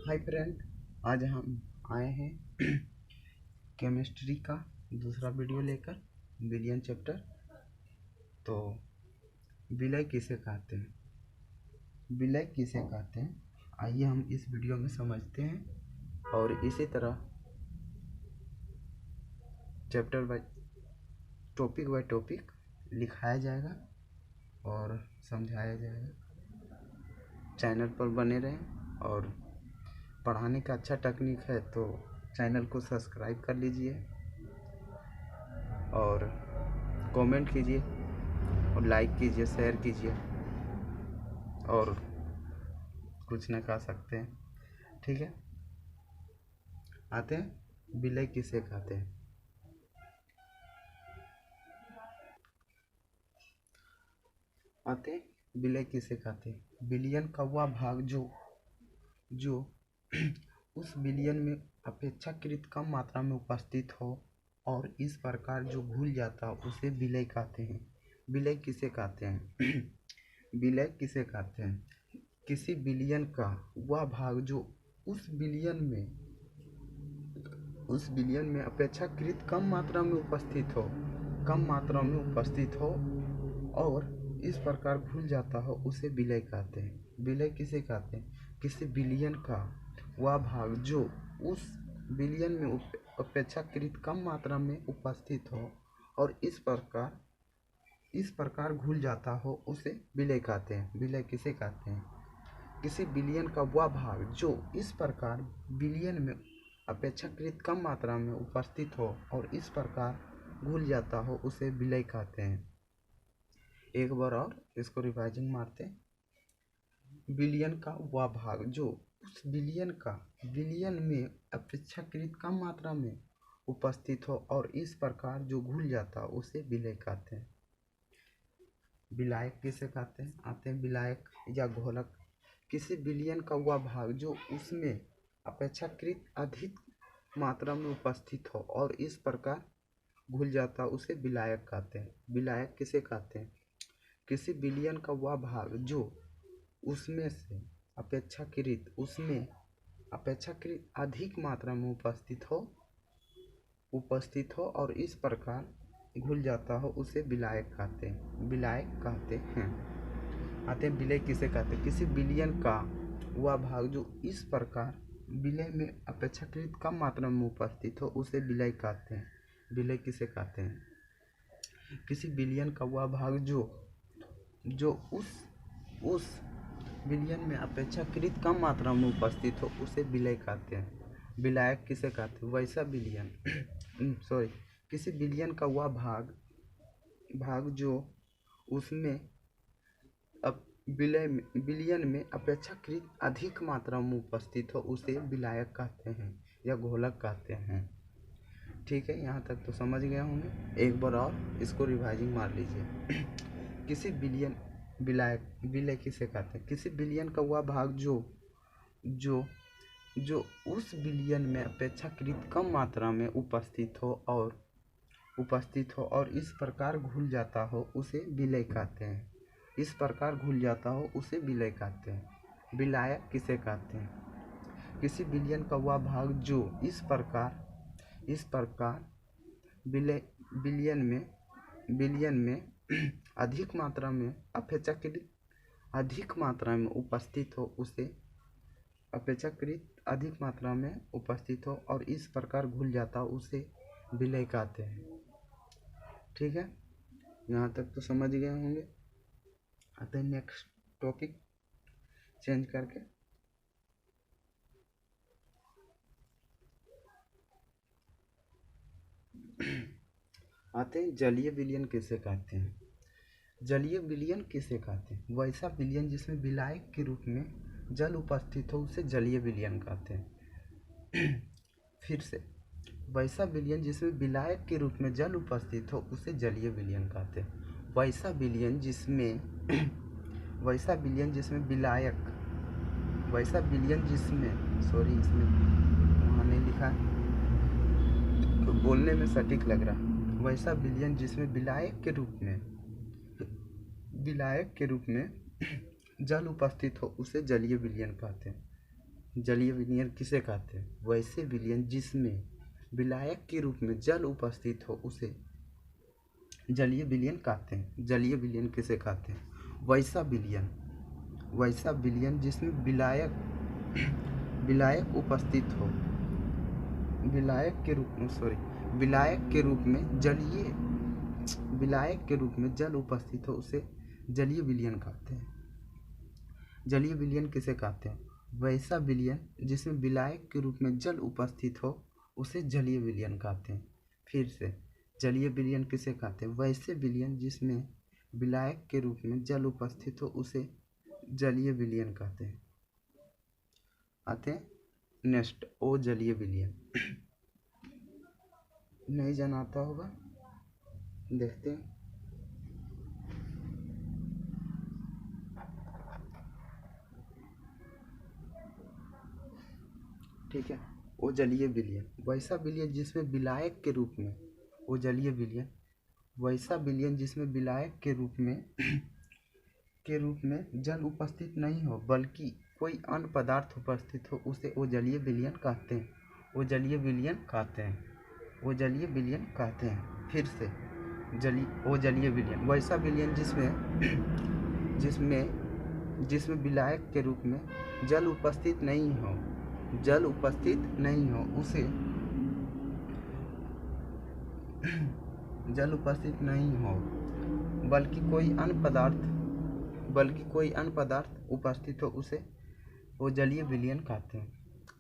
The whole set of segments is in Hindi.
हाय फ्रेंड, आज हम आए हैं केमिस्ट्री का दूसरा वीडियो लेकर बिलियन चैप्टर। तो विलय किसे कहते हैं, विलय किसे कहते हैं, आइए हम इस वीडियो में समझते हैं। और इसी तरह चैप्टर बाय टॉपिक लिखाया जाएगा और समझाया जाएगा। चैनल पर बने रहें और पढ़ाने का अच्छा टेक्निक है तो चैनल को सब्सक्राइब कर लीजिए और कमेंट कीजिए और लाइक कीजिए, शेयर कीजिए और कुछ न कह सकते हैं। ठीक है, आते हैं विलय किसे कहते हैं। विलय किसे कहते हैं। विलयन का वह भाग जो उस विलयन में अपेक्षाकृत कम मात्रा में उपस्थित हो और इस प्रकार जो घुल जाता है उसे विलय कहते हैं। विलय किसे कहते हैं विलय किसे कहते हैं, किसी विलयन का वह भाग जो उस विलयन में अपेक्षाकृत कम मात्रा में उपस्थित हो और इस प्रकार घुल जाता हो उसे विलय कहते हैं। विलय किसे कहते हैं, किसी विलयन का वह भाग जो उस विलयन में अपेक्षाकृत कम मात्रा में उपस्थित हो और इस प्रकार घुल जाता हो उसे विलय कहते हैं। विलय किसे कहते हैं, किसी विलयन का वह भाग जो इस प्रकार विलयन में अपेक्षाकृत कम मात्रा में उपस्थित हो और इस प्रकार घुल जाता हो उसे विलय कहते हैं। एक बार और इसको रिवाइजिंग मारते हैं। विलयन का वह भाग जो उस विलयन में अपेक्षाकृत कम मात्रा में उपस्थित हो और इस प्रकार जो घुल जाता हो उसे विलय कहते हैं। विलायक किसे कहते हैं, आते हैं विलायक या घोलक। किसी विलयन का वह भाग जो उसमें अपेक्षाकृत अधिक मात्रा में उपस्थित हो और इस प्रकार घुल जाता उसे विलायक कहते हैं। विलायक किसे कहते हैं, किसी विलयन का वह भाग जो उसमें अपेक्षाकृत अधिक मात्रा में उपस्थित हो और इस प्रकार घुल जाता हो उसे विलायक कहते हैं। आते हैं विलय किसे कहते हैं, किसी विलयन का वह भाग जो इस प्रकार विलय में अपेक्षाकृत कम मात्रा में उपस्थित हो उसे विलय कहते हैं। विलय किसे कहते हैं, किसी विलयन का वह भाग जो उस विलयन में अपेक्षाकृत कम मात्रा में उपस्थित हो उसे विलय कहते हैं। विलायक किसे कहते हैं, वैसा विलयन किसी विलयन का वह भाग जो उसमें विलयन में अपेक्षाकृत अधिक मात्रा में उपस्थित हो उसे विलायक कहते हैं या घोलक कहते हैं। ठीक है, यहाँ तक तो समझ गए होंगे। एक बार और इसको रिवाइजिंग मार लीजिए। किसी विलय किसे कहते हैं, किसी विलयन का वह भाग जो उस विलयन में अपेक्षाकृत कम मात्रा में उपस्थित हो और इस प्रकार घुल जाता हो उसे विलय कहते हैं। इस प्रकार घुल जाता हो उसे विलय कहते हैं। विलायक किसे कहते हैं, किसी विलयन का वह भाग जो इस प्रकार विलयन में अधिक मात्रा में अपेक्षाकृत अधिक मात्रा में उपस्थित हो उसे अपेक्षाकृत अधिक मात्रा में उपस्थित हो और इस प्रकार घुल जाता हो उसे विलय कहते हैं। ठीक है, यहाँ तक तो समझ गए होंगे। आते हैं नेक्स्ट टॉपिक चेंज करके। आते हैं जलीय विलयन किसे कहते हैं। जलीय विलयन किसे कहते हैं, वैसा विलयन जिसमें विलायक के रूप में जल उपस्थित हो उसे जलीय विलयन कहते हैं। फिर से, वैसा विलयन जिसमें विलायक के रूप में जल उपस्थित हो उसे जलीय विलयन कहते हैं। वैसा विलयन जिसमें इसमें वहाँ नहीं लिखा है तो बोलने में सटीक लग रहा है। वैसा विलयन जिसमें विलायक के रूप में जल उपस्थित हो उसे जलीय विलयन कहते हैं। जलीय विलयन किसे कहते हैं? वैसे विलयन जिसमें विलायक के रूप में जल उपस्थित हो उसे जलीय विलयन कहते हैं। जलीय विलयन किसे कहते हैं? वैसा विलयन जिसमें विलायक उपस्थित हो, विलायक के रूप में जल उपस्थित हो उसे जलीय विलयन कहते हैं। जलीय विलयन किसे कहते हैं? वैसा विलयन जिसमें विलायक के रूप में जल उपस्थित हो उसे जलीय विलयन कहते हैं। फिर से, जलीय विलयन किसे कहते हैं? वैसे विलयन जिसमें विलायक के रूप में जल उपस्थित हो उसे जलीय विलयन कहते हैं। आते हैं नेक्स्ट, ओ जलीय विलयन। नहीं जाना आता होगा, देखते हैं। ठीक है, ओ जलीय विलयन, वैसा विलयन जिसमें विलायक के रूप में, ओ जलीय विलयन वैसा विलयन जिसमें विलायक के रूप में जल उपस्थित नहीं हो बल्कि कोई अन्य पदार्थ उपस्थित हो उसे ओ जलीय विलयन कहते हैं। ओ जलीय विलयन कहते हैं। फिर से, ओ जलीय विलयन, वैसा विलयन जिसमें विलायक के रूप में जल उपस्थित नहीं हो उसे बल्कि कोई अन्य पदार्थ उपस्थित हो उसे वो जलीय विलयन कहते हैं।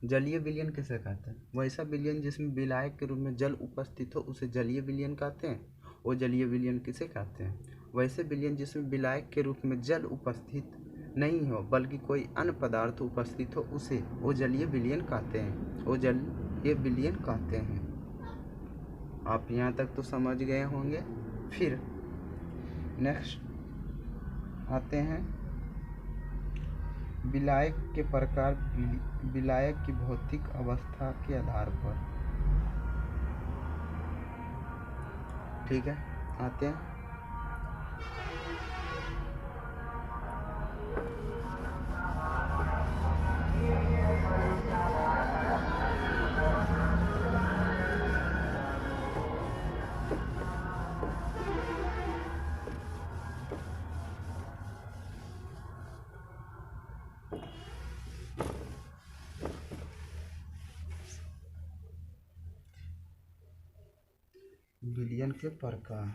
जलीय विलयन किसे कहते हैं? वैसा विलयन जिसमें विलायक के रूप में जल उपस्थित हो उसे जलीय विलयन कहते हैं। वो जलीय विलयन किसे कहते हैं? वैसे विलयन जिसमें विलायक के रूप में जल उपस्थित नहीं हो बल्कि कोई अन्य पदार्थ उपस्थित हो उसे वो जलीय विलयन कहते हैं। आप यहाँ तक तो समझ गए होंगे। फिर नेक्स्ट आते हैं विलायक के प्रकार, विलायक की भौतिक अवस्था के आधार पर। ठीक है, आते हैं विलयन के प्रकार।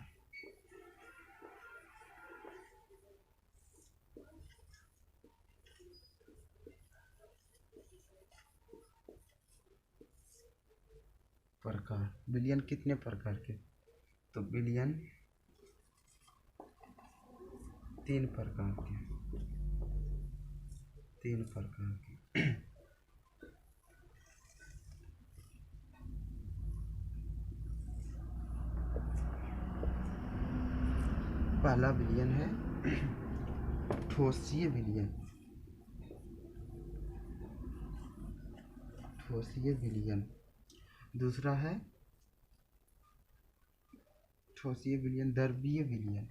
विलयन कितने प्रकार के? तो विलयन 3 प्रकार के। पहला विलयन है ठोसीय विलयन। दूसरा है ठोसीय विलयन द्रवीय विलयन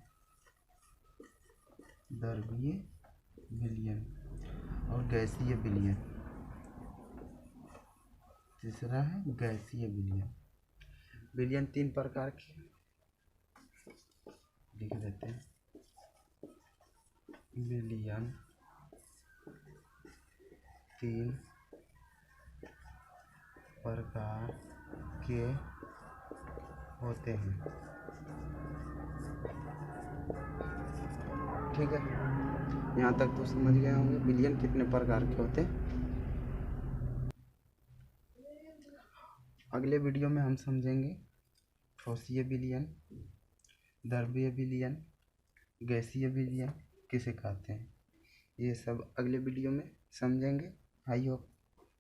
और गैसीय विलयन। तीसरा है गैसीय विलयन। विलयन 3 प्रकार के लिख देते हैं। विलयन 3 प्रकार के होते हैं। ठीक है, यहाँ तक तो समझ गए होंगे विलयन कितने प्रकार के होते हैं। अगले वीडियो में हम समझेंगे ठोसीय विलयन, द्रवीय विलयन, गैसीय विलयन किसे कहते हैं। ये सब अगले वीडियो में समझेंगे। आई होप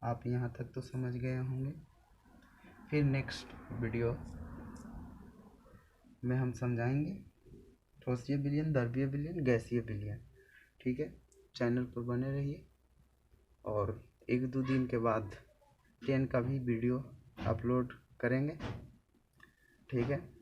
आप यहाँ तक तो समझ गए होंगे। फिर नेक्स्ट वीडियो में हम समझाएंगे ठोसीय विलयन, द्रवीय विलयन, गैसीय विलयन। ठीक है, चैनल पर बने रहिए और 1-2 दिन के बाद 10 का भी वीडियो अपलोड करेंगे। ठीक है।